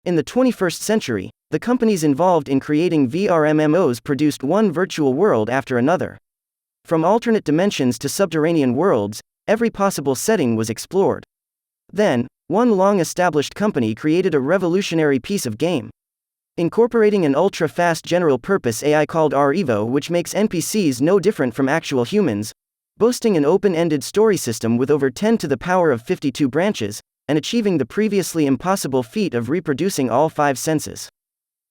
In the 21st century, the companies involved in creating VRMMOs produced one virtual world after another. From alternate dimensions to subterranean worlds, every possible setting was explored. Then, one long-established company created a revolutionary piece of game. Incorporating an ultra-fast general-purpose AI called REVO, which makes NPCs no different from actual humans, boasting an open-ended story system with over 10 to the power of 52 branches, and achieving the previously impossible feat of reproducing all 5 senses.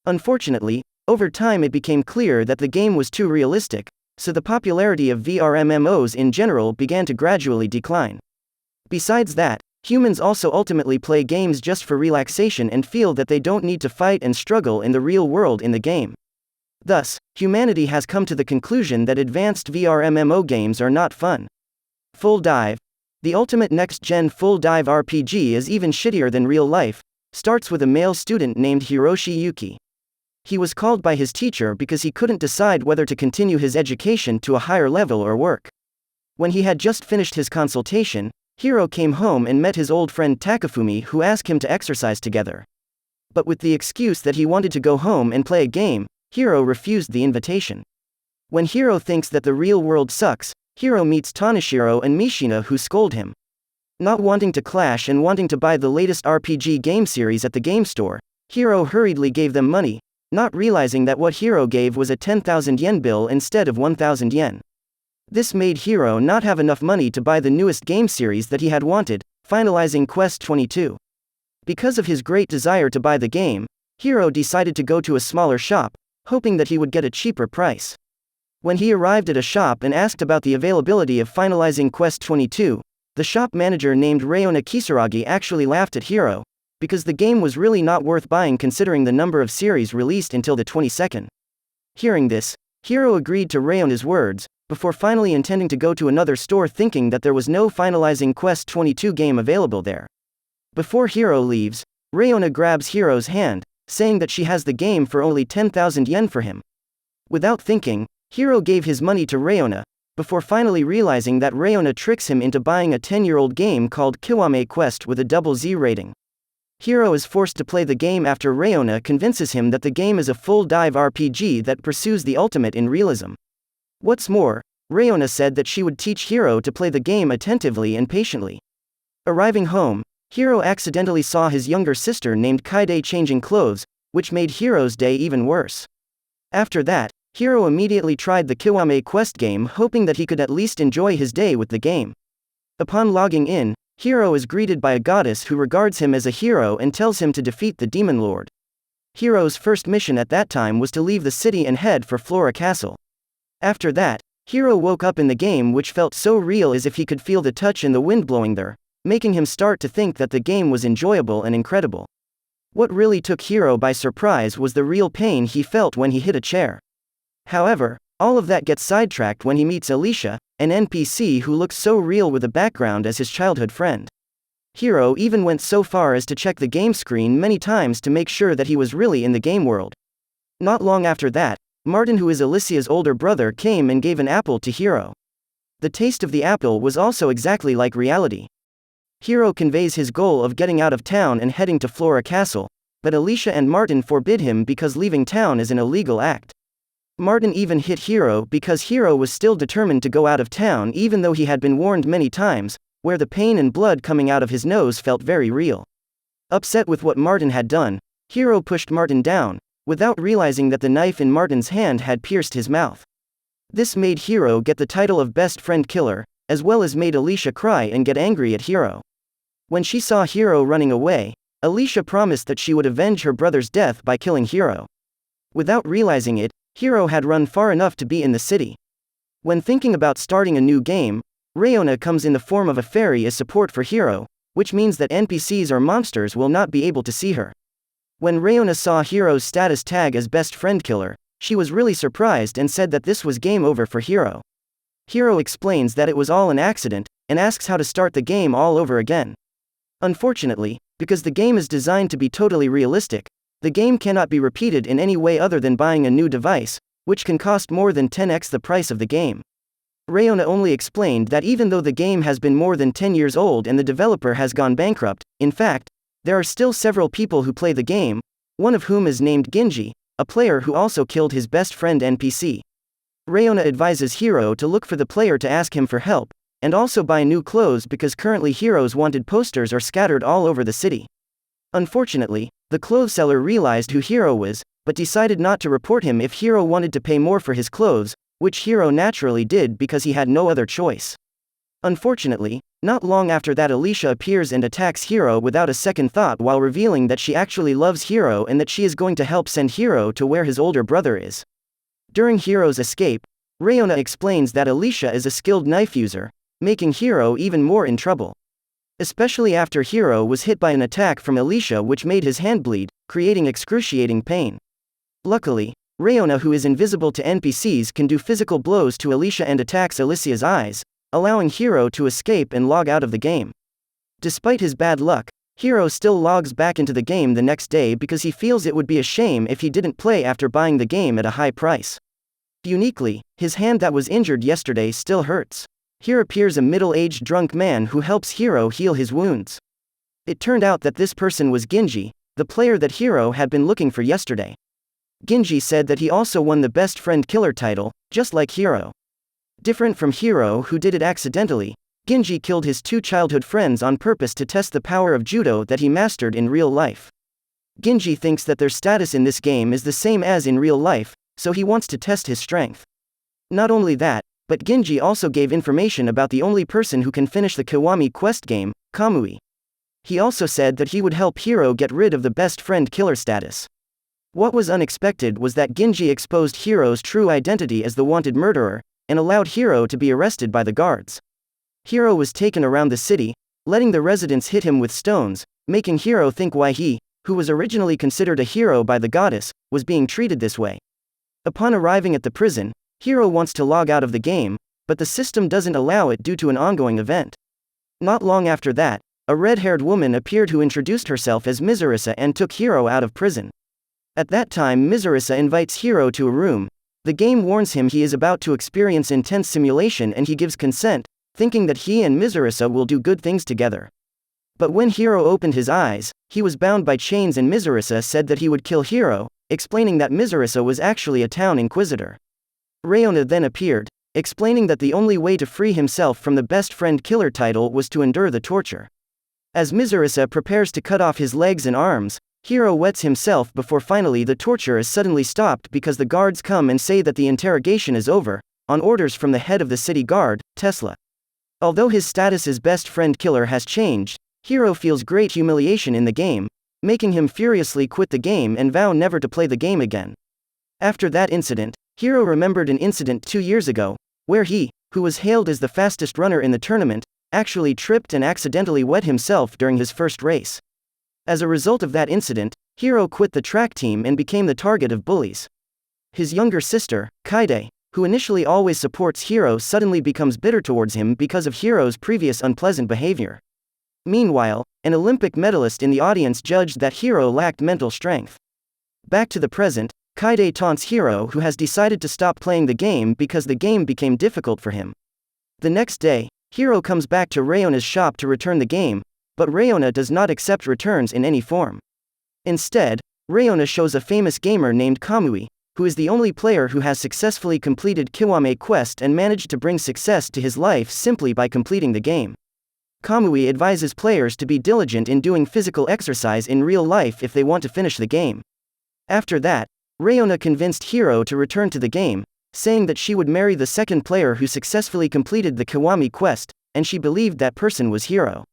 Unfortunately, over time it became clear that the game was too realistic, so the popularity of VRMMOs in general began to gradually decline. Besides that, humans also ultimately play games just for relaxation and feel that they don't need to fight and struggle in the real world in the game. Thus, humanity has come to the conclusion that advanced VRMMO games are not fun. Full Dive, the ultimate next-gen full dive RPG, is even shittier than real life, starts with a male student named Hiroshi Yuki. He was called by his teacher because he couldn't decide whether to continue his education to a higher level or work. When he had just finished his consultation, Hiro came home and met his old friend Takafumi, who asked him to exercise together. But with the excuse that he wanted to go home and play a game, Hiro refused the invitation. When Hiro thinks that the real world sucks, Hiro meets Tanishiro and Mishina, who scold him. Not wanting to clash and wanting to buy the latest RPG game series at the game store, Hiro hurriedly gave them money, not realizing that what Hiro gave was a 10,000 yen bill instead of 1,000 yen. This made Hiro not have enough money to buy the newest game series that he had wanted, finalizing Quest 22. Because of his great desire to buy the game, Hiro decided to go to a smaller shop, hoping that he would get a cheaper price. When he arrived at a shop and asked about the availability of finalizing Quest 22, the shop manager named Rayona Kisaragi actually laughed at Hiro, because the game was really not worth buying considering the number of series released until the 22nd. Hearing this, Hiro agreed to Rayona's words, before finally intending to go to another store thinking that there was no finalizing Quest 22 game available there. Before Hiro leaves, Rayona grabs Hiro's hand, saying that she has the game for only 10,000 yen for him. Without thinking, Hiro gave his money to Rayona, before finally realizing that Rayona tricks him into buying a 10-year-old game called Kiwame Quest with a double-Z rating. Hiro is forced to play the game after Rayona convinces him that the game is a full-dive RPG that pursues the ultimate in realism. What's more, Rayona said that she would teach Hiro to play the game attentively and patiently. Arriving home, Hiro accidentally saw his younger sister named Kaide changing clothes, which made Hiro's day even worse. After that, Hiro immediately tried the Kiwame Quest game, hoping that he could at least enjoy his day with the game. Upon logging in, Hiro is greeted by a goddess who regards him as a hero and tells him to defeat the Demon Lord. Hiro's first mission at that time was to leave the city and head for Flora Castle. After that, Hiro woke up in the game, which felt so real as if he could feel the touch in the wind blowing there, making him start to think that the game was enjoyable and incredible. What really took Hiro by surprise was the real pain he felt when he hit a chair. However, all of that gets sidetracked when he meets Alicia, an NPC who looks so real with a background as his childhood friend. Hiro even went so far as to check the game screen many times to make sure that he was really in the game world. Not long after that, Martin, who is Alicia's older brother, came and gave an apple to Hiro. The taste of the apple was also exactly like reality. Hiro conveys his goal of getting out of town and heading to Flora Castle, but Alicia and Martin forbid him because leaving town is an illegal act. Martin even hit Hiro because Hiro was still determined to go out of town even though he had been warned many times, where the pain and blood coming out of his nose felt very real. Upset with what Martin had done, Hiro pushed Martin down, without realizing that the knife in Martin's hand had pierced his mouth. This made Hiro get the title of Best Friend Killer, as well as made Alicia cry and get angry at Hiro. When she saw Hiro running away, Alicia promised that she would avenge her brother's death by killing Hiro. Without realizing it, Hiro had run far enough to be in the city. When thinking about starting a new game, Rayona comes in the form of a fairy as support for Hiro, which means that NPCs or monsters will not be able to see her. When Rayona saw Hiro's status tag as Best Friend Killer, she was really surprised and said that this was game over for Hiro. Hiro explains that it was all an accident, and asks how to start the game all over again. Unfortunately, because the game is designed to be totally realistic, the game cannot be repeated in any way other than buying a new device, which can cost more than 10x the price of the game. Rayona only explained that even though the game has been more than 10 years old and the developer has gone bankrupt, in fact, There are still several people who play the game, one of whom is named Ginji, a player who also killed his best friend NPC. Rayona advises Hiro to look for the player to ask him for help, and also buy new clothes because currently Hiro's wanted posters are scattered all over the city. Unfortunately, the clothes seller realized who Hiro was, but decided not to report him if Hiro wanted to pay more for his clothes, which Hiro naturally did because he had no other choice. Unfortunately, not long after that Alicia appears and attacks Hiro without a second thought while revealing that she actually loves Hiro and that she is going to help send Hiro to where his older brother is. During Hiro's escape, Rayona explains that Alicia is a skilled knife user, making Hiro even more in trouble. Especially after Hiro was hit by an attack from Alicia which made his hand bleed, creating excruciating pain. Luckily, Rayona, who is invisible to NPCs, can do physical blows to Alicia and attacks Alicia's eyes, allowing Hiro to escape and log out of the game. Despite his bad luck, Hiro still logs back into the game the next day because he feels it would be a shame if he didn't play after buying the game at a high price. Uniquely, his hand that was injured yesterday still hurts. Here appears a middle-aged drunk man who helps Hiro heal his wounds. It turned out that this person was Ginji, the player that Hiro had been looking for yesterday. Ginji said that he also won the Best Friend Killer title, just like Hiro. Different from Hiro, who did it accidentally, Ginji killed his two childhood friends on purpose to test the power of judo that he mastered in real life. Ginji thinks that their status in this game is the same as in real life, so he wants to test his strength. Not only that, but Ginji also gave information about the only person who can finish the Kiwame Quest game, Kamui. He also said that he would help Hiro get rid of the Best Friend Killer status. What was unexpected was that Ginji exposed Hiro's true identity as the wanted murderer, and allowed Hiro to be arrested by the guards. Hiro was taken around the city, letting the residents hit him with stones, making Hiro think why he, who was originally considered a hero by the goddess, was being treated this way. Upon arriving at the prison, Hiro wants to log out of the game, but the system doesn't allow it due to an ongoing event. Not long after that, a red-haired woman appeared who introduced herself as Mizurisa and took Hiro out of prison. At that time Mizurisa invites Hiro to a room. The game warns him he is about to experience intense simulation and he gives consent, thinking that he and Mizurisa will do good things together. But when Hiro opened his eyes, he was bound by chains and Mizurisa said that he would kill Hiro, explaining that Mizurisa was actually a town inquisitor. Rayona then appeared, explaining that the only way to free himself from the Best Friend Killer title was to endure the torture. As Mizurisa prepares to cut off his legs and arms, Hiro wets himself before finally the torture is suddenly stopped because the guards come and say that the interrogation is over, on orders from the head of the city guard, Tesla. Although his status as Best Friend Killer has changed, Hiro feels great humiliation in the game, making him furiously quit the game and vow never to play the game again. After that incident, Hiro remembered an incident 2 years ago, where he, who was hailed as the fastest runner in the tournament, actually tripped and accidentally wet himself during his first race. As a result of that incident, Hiro quit the track team and became the target of bullies. His younger sister, Kaide, who initially always supports Hiro, suddenly becomes bitter towards him because of Hiro's previous unpleasant behavior. Meanwhile, an Olympic medalist in the audience judged that Hiro lacked mental strength. Back to the present, Kaide taunts Hiro, who has decided to stop playing the game because the game became difficult for him. The next day, Hiro comes back to Rayona's shop to return the game, but Rayona does not accept returns in any form. Instead, Rayona shows a famous gamer named Kamui, who is the only player who has successfully completed Kiwame Quest and managed to bring success to his life simply by completing the game. Kamui advises players to be diligent in doing physical exercise in real life if they want to finish the game. After that, Rayona convinced Hiro to return to the game, saying that she would marry the second player who successfully completed the Kiwame Quest, and she believed that person was Hiro.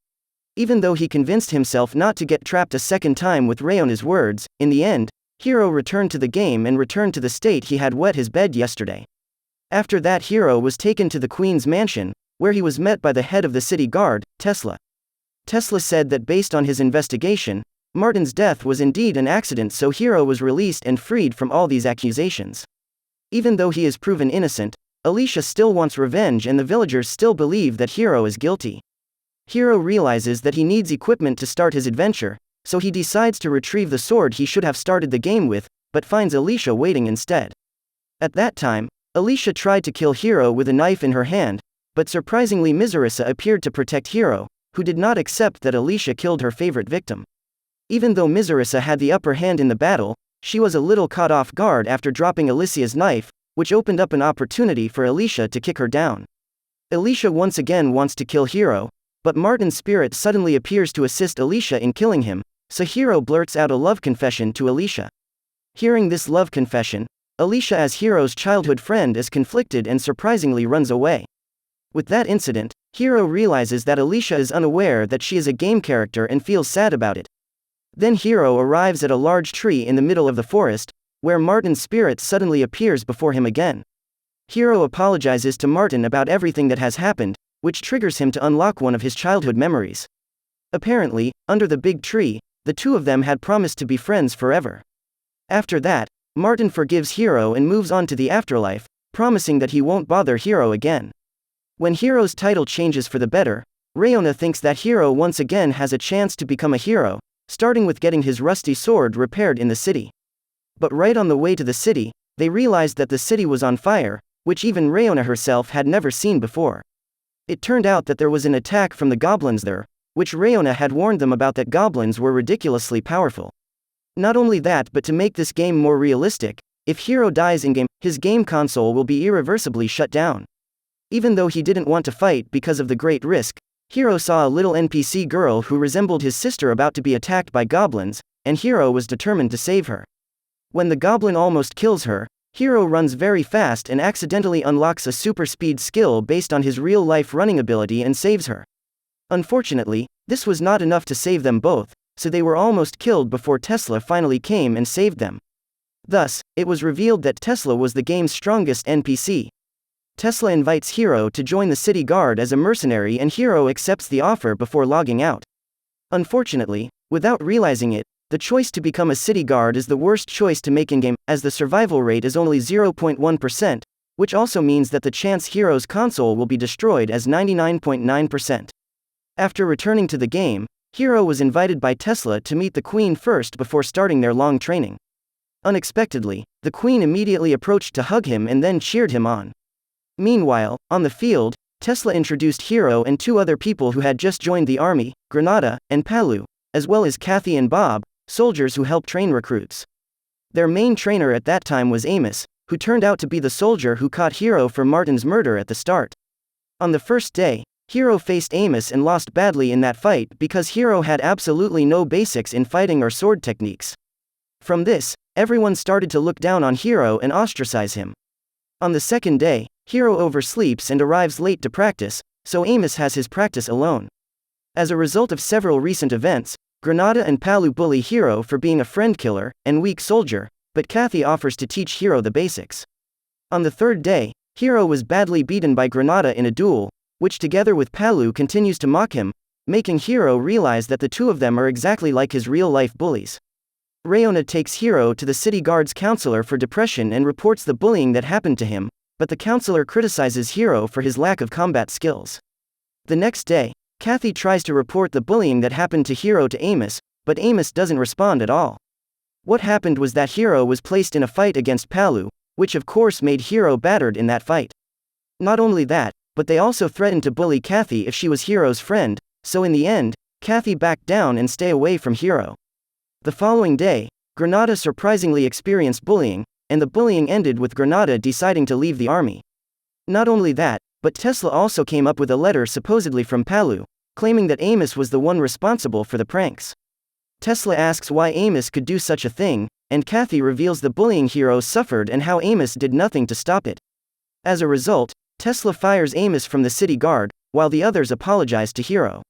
Even though he convinced himself not to get trapped a second time with Rayona's words, in the end, Hiro returned to the game and returned to the state he had wet his bed yesterday. After that, Hiro was taken to the Queen's mansion, where he was met by the head of the city guard, Tesla. Tesla said that based on his investigation, Martin's death was indeed an accident, so Hiro was released and freed from all these accusations. Even though he is proven innocent, Alicia still wants revenge and the villagers still believe that Hiro is guilty. Hiro realizes that he needs equipment to start his adventure, so he decides to retrieve the sword he should have started the game with, but finds Alicia waiting instead. At that time, Alicia tried to kill Hiro with a knife in her hand, but surprisingly Mizurisa appeared to protect Hiro, who did not accept that Alicia killed her favorite victim. Even though Mizurisa had the upper hand in the battle, she was a little caught off guard after dropping Alicia's knife, which opened up an opportunity for Alicia to kick her down. Alicia once again wants to kill Hiro, but Martin's spirit suddenly appears to assist Alicia in killing him, so Hiro blurts out a love confession to Alicia. Hearing this love confession, Alicia, as Hiro's childhood friend, is conflicted and surprisingly runs away. With that incident, Hiro realizes that Alicia is unaware that she is a game character and feels sad about it. Then Hiro arrives at a large tree in the middle of the forest, where Martin's spirit suddenly appears before him again. Hiro apologizes to Martin about everything that has happened, which triggers him to unlock one of his childhood memories. Apparently, under the big tree, the two of them had promised to be friends forever. After that, Martin forgives Hiro and moves on to the afterlife, promising that he won't bother Hiro again. When Hiro's title changes for the better, Rayona thinks that Hiro once again has a chance to become a hero, starting with getting his rusty sword repaired in the city. But right on the way to the city, they realized that the city was on fire, which even Rayona herself had never seen before. It turned out that there was an attack from the goblins there, which Rayona had warned them about, that goblins were ridiculously powerful. Not only that, but to make this game more realistic, if Hiro dies in-game, his game console will be irreversibly shut down. Even though he didn't want to fight because of the great risk, Hiro saw a little NPC girl who resembled his sister about to be attacked by goblins, and Hiro was determined to save her. When the goblin almost kills her, Hiro runs very fast and accidentally unlocks a super speed skill based on his real-life running ability and saves her. Unfortunately, this was not enough to save them both, so they were almost killed before Tesla finally came and saved them. Thus, it was revealed that Tesla was the game's strongest NPC. Tesla invites Hiro to join the city guard as a mercenary, and Hiro accepts the offer before logging out. Unfortunately, without realizing it, the choice to become a city guard is the worst choice to make in-game, as the survival rate is only 0.1%, which also means that the chance Hiro's console will be destroyed is 99.9%. After returning to the game, Hiro was invited by Tesla to meet the Queen first before starting their long training. Unexpectedly, the Queen immediately approached to hug him and then cheered him on. Meanwhile, on the field, Tesla introduced Hiro and two other people who had just joined the army, Granada and Palu, as well as Kathy and Bob, soldiers who help train recruits. Their main trainer at that time was Amos, who turned out to be the soldier who caught Hiro for Martin's murder at the start. On the first day, Hiro faced Amos and lost badly in that fight because Hiro had absolutely no basics in fighting or sword techniques. From this, everyone started to look down on Hiro and ostracize him. On the second day, Hiro oversleeps and arrives late to practice, so Amos has his practice alone. As a result of several recent events, Granada and Palu bully Hiro for being a friend killer and weak soldier, but Kathy offers to teach Hiro the basics. On the third day, Hiro was badly beaten by Granada in a duel, which together with Palu continues to mock him, making Hiro realize that the two of them are exactly like his real-life bullies. Rayona takes Hiro to the city guard's counselor for depression and reports the bullying that happened to him, but the counselor criticizes Hiro for his lack of combat skills. The next day, Kathy tries to report the bullying that happened to Hiro to Amos, but Amos doesn't respond at all. What happened was that Hiro was placed in a fight against Palu, which of course made Hiro battered in that fight. Not only that, but they also threatened to bully Kathy if she was Hiro's friend, so in the end, Kathy backed down and stayed away from Hiro. The following day, Granada surprisingly experienced bullying, and the bullying ended with Granada deciding to leave the army. Not only that, but Tesla also came up with a letter supposedly from Palu, claiming that Amos was the one responsible for the pranks. Tesla asks why Amos could do such a thing, and Kathy reveals the bullying Hiro suffered and how Amos did nothing to stop it. As a result, Tesla fires Amos from the city guard, while the others apologize to Hiro.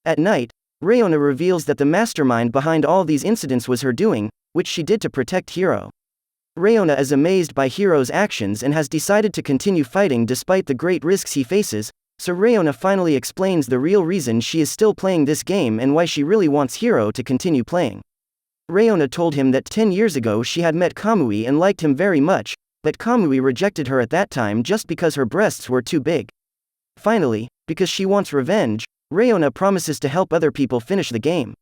At night, Rayona reveals that the mastermind behind all these incidents was her doing, which she did to protect Hiro. Rayona is amazed by Hiro's actions and has decided to continue fighting despite the great risks he faces, so Rayona finally explains the real reason she is still playing this game and why she really wants Hiro to continue playing. Rayona told him that 10 years ago she had met Kamui and liked him very much, but Kamui rejected her at that time just because her breasts were too big. Finally, because she wants revenge, Rayona promises to help other people finish the game.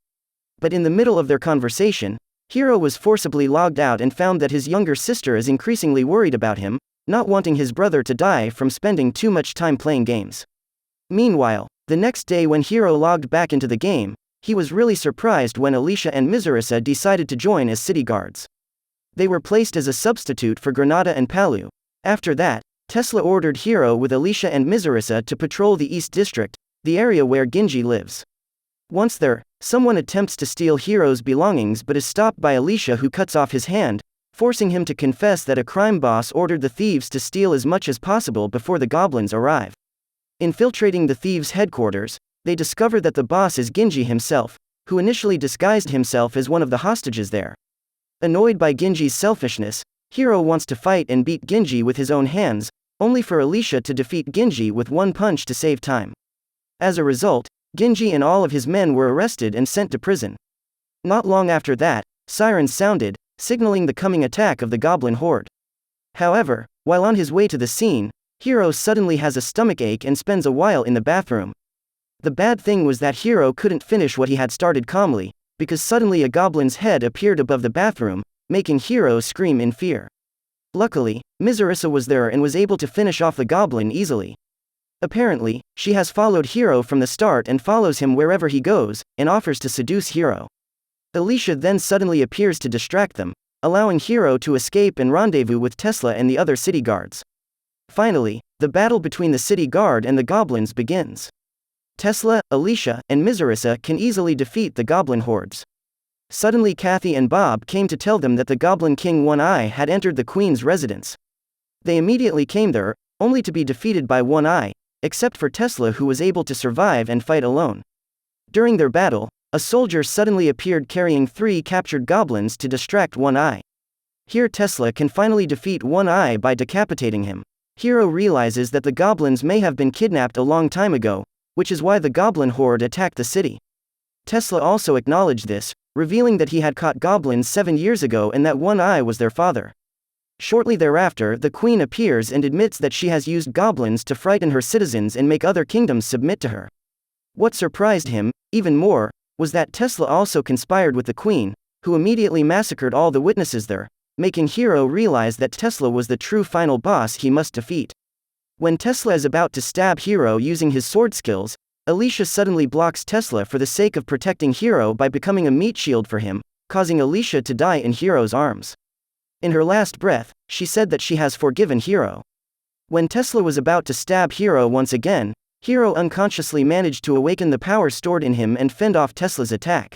But in the middle of their conversation, Hiro was forcibly logged out and found that his younger sister is increasingly worried about him, not wanting his brother to die from spending too much time playing games. Meanwhile, the next day when Hiro logged back into the game, he was really surprised when Alicia and Mizurisa decided to join as city guards. They were placed as a substitute for Granada and Palu. After that, Tesla ordered Hiro with Alicia and Mizurisa to patrol the East District, the area where Ginji lives. Once there, someone attempts to steal Hiro's belongings but is stopped by Alicia, who cuts off his hand, forcing him to confess that a crime boss ordered the thieves to steal as much as possible before the goblins arrive. Infiltrating the thieves' headquarters, they discover that the boss is Ginji himself, who initially disguised himself as one of the hostages there. Annoyed by Ginji's selfishness, Hiro wants to fight and beat Ginji with his own hands, only for Alicia to defeat Ginji with one punch to save time. As a result, Ginji and all of his men were arrested and sent to prison. Not long after that, sirens sounded, signaling the coming attack of the goblin horde. However, while on his way to the scene, Hiro suddenly has a stomachache and spends a while in the bathroom. The bad thing was that Hiro couldn't finish what he had started calmly, because suddenly a goblin's head appeared above the bathroom, making Hiro scream in fear. Luckily, Mizurisa was there and was able to finish off the goblin easily. Apparently, she has followed Hiro from the start and follows him wherever he goes, and offers to seduce Hiro. Alicia then suddenly appears to distract them, allowing Hiro to escape and rendezvous with Tesla and the other city guards. Finally, the battle between the city guard and the goblins begins. Tesla, Alicia, and Mizurisa can easily defeat the goblin hordes. Suddenly Kathy and Bob came to tell them that the Goblin King One Eye had entered the Queen's residence. They immediately came there, only to be defeated by One Eye, except for Tesla, who was able to survive and fight alone. During their battle, a soldier suddenly appeared carrying 3 captured goblins to distract One Eye. Here Tesla can finally defeat One Eye by decapitating him. Hiro realizes that the goblins may have been kidnapped a long time ago, which is why the goblin horde attacked the city. Tesla also acknowledged this, revealing that he had caught goblins 7 years ago and that One Eye was their father. Shortly thereafter, the queen appears and admits that she has used goblins to frighten her citizens and make other kingdoms submit to her. What surprised him, even more, was that Tesla also conspired with the queen, who immediately massacred all the witnesses there, making Hiro realize that Tesla was the true final boss he must defeat. When Tesla is about to stab Hiro using his sword skills, Alicia suddenly blocks Tesla for the sake of protecting Hiro by becoming a meat shield for him, causing Alicia to die in Hiro's arms. In her last breath, she said that she has forgiven Hiro. When Tesla was about to stab Hiro once again, Hiro unconsciously managed to awaken the power stored in him and fend off Tesla's attack.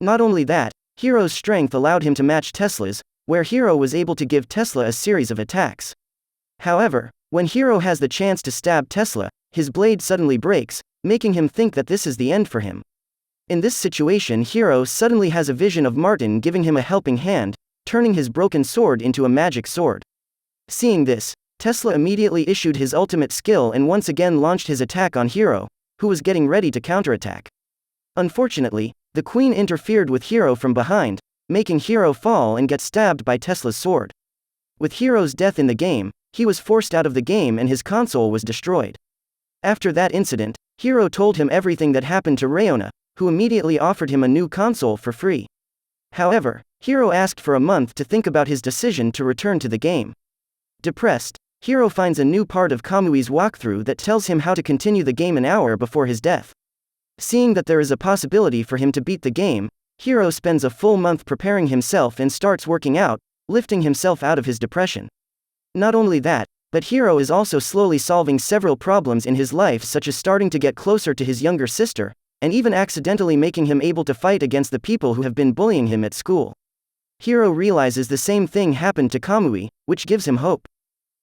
Not only that, Hiro's strength allowed him to match Tesla's, where Hiro was able to give Tesla a series of attacks. However, when Hiro has the chance to stab Tesla, his blade suddenly breaks, making him think that this is the end for him. In this situation, Hiro suddenly has a vision of Martin giving him a helping hand, turning his broken sword into a magic sword. Seeing this, Tesla immediately issued his ultimate skill and once again launched his attack on Hiro, who was getting ready to counterattack. Unfortunately, the queen interfered with Hiro from behind, making Hiro fall and get stabbed by Tesla's sword. With Hiro's death in the game, he was forced out of the game and his console was destroyed. After that incident, Hiro told him everything that happened to Rayona, who immediately offered him a new console for free. However, Hiro asked for a month to think about his decision to return to the game. Depressed, Hiro finds a new part of Kamui's walkthrough that tells him how to continue the game an hour before his death. Seeing that there is a possibility for him to beat the game, Hiro spends a full month preparing himself and starts working out, lifting himself out of his depression. Not only that, but Hiro is also slowly solving several problems in his life, such as starting to get closer to his younger sister, and even accidentally making him able to fight against the people who have been bullying him at school. Hiro realizes the same thing happened to Kamui, which gives him hope.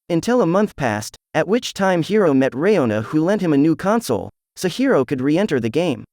Until a month passed, at which time Hiro met Rayona, who lent him a new console, so Hiro could re-enter the game.